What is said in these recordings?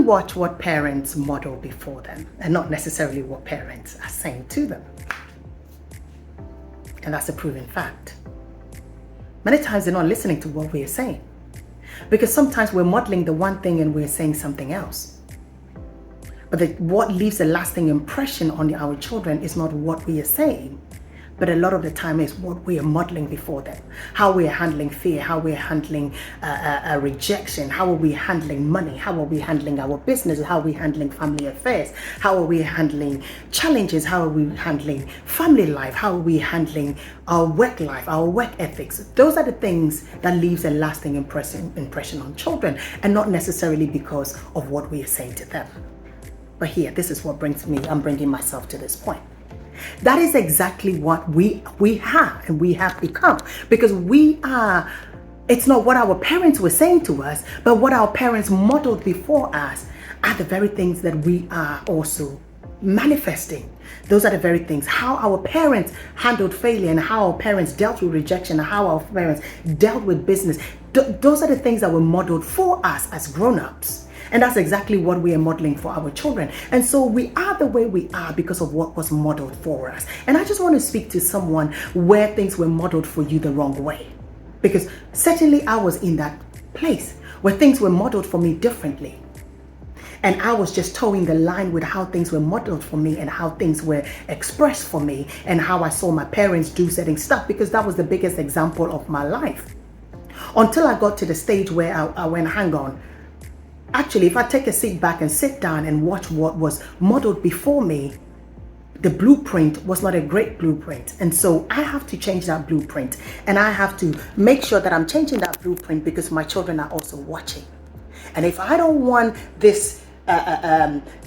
watch what parents model before them and not necessarily what parents are saying to them. And that's a proven fact. Many times they're not listening to what we are saying, because sometimes we're modeling the one thing and we're saying something else. But what leaves a lasting impression on our children is not what we are saying, but a lot of the time is what we are modeling before them. How we are handling fear, how we are handling rejection, how are we handling money, how are we handling our business, how are we handling family affairs, how are we handling challenges, how are we handling family life, how are we handling our work life, our work ethics. Those are the things that leaves a lasting impression on children, and not necessarily because of what we are saying to them. But here, this is what I'm bringing myself to this point. That is exactly what we have and we have become, because it's not what our parents were saying to us, but what our parents modeled before us are the very things that we are also manifesting. Those are the very things. How our parents handled failure and how our parents dealt with rejection and how our parents dealt with business. Those are the things that were modeled for us as grown-ups. And that's exactly what we are modeling for our children. And so we are the way we are because of what was modeled for us. And I just want to speak to someone where things were modeled for you the wrong way. Because certainly I was in that place where things were modeled for me differently. And I was just towing the line with how things were modeled for me and how things were expressed for me and how I saw my parents do certain stuff, because that was the biggest example of my life. Until I got to the stage where I went, hang on. Actually, if I take a seat back and sit down and watch what was modeled before me, the blueprint was not a great blueprint. And so I have to change that blueprint. And I have to make sure that I'm changing that blueprint because my children are also watching. And if I don't want this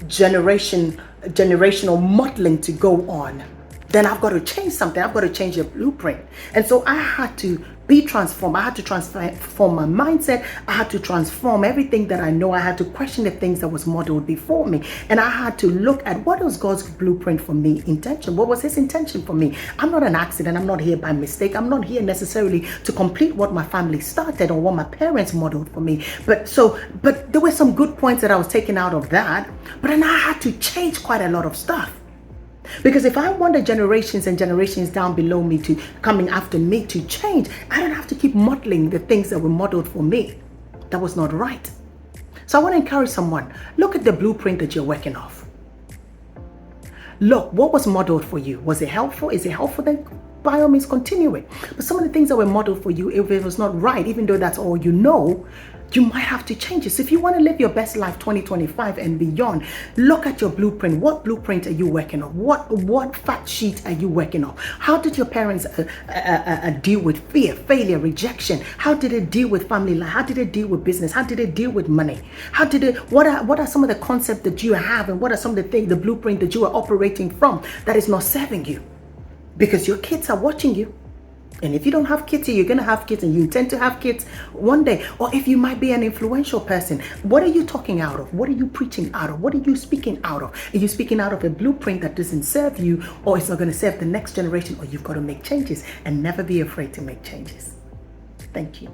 generational modeling to go on, then I've got to change something. I've got to change the blueprint. And so I had to be transformed. I had to transform my mindset. I had to transform everything that I know. I had to question the things that was modeled before me. And I had to look at what was God's blueprint for me, intention. What was his intention for me? I'm not an accident. I'm not here by mistake. I'm not here necessarily to complete what my family started or what my parents modeled for me. But there were some good points that I was taking out of that. But then I had to change quite a lot of stuff. Because if I want the generations and generations down below me to coming after me to change, I don't have to keep modeling the things that were modeled for me. That was not right. So I want to encourage someone, look at the blueprint that you're working off. Look, what was modeled for you? Was it helpful? Is it helpful? Then by all means continue it. But some of the things that were modeled for you, if it was not right, even though that's all you know, you might have to change it. So if you want to live your best life 2025 and beyond, look at your blueprint. What blueprint are you working on? What fact sheet are you working on? How did your parents deal with fear, failure, rejection? How did it deal with family life? How did it deal with business? How did it deal with money? What are some of the concepts that you have, and what are some of the things, the blueprint that you are operating from that is not serving you? Because your kids are watching you. And if you don't have kids, you're going to have kids and you intend to have kids one day. Or if you might be an influential person, what are you talking out of? What are you preaching out of? What are you speaking out of? Are you speaking out of a blueprint that doesn't serve you, or it's not going to serve the next generation, or you've got to make changes? And never be afraid to make changes. Thank you.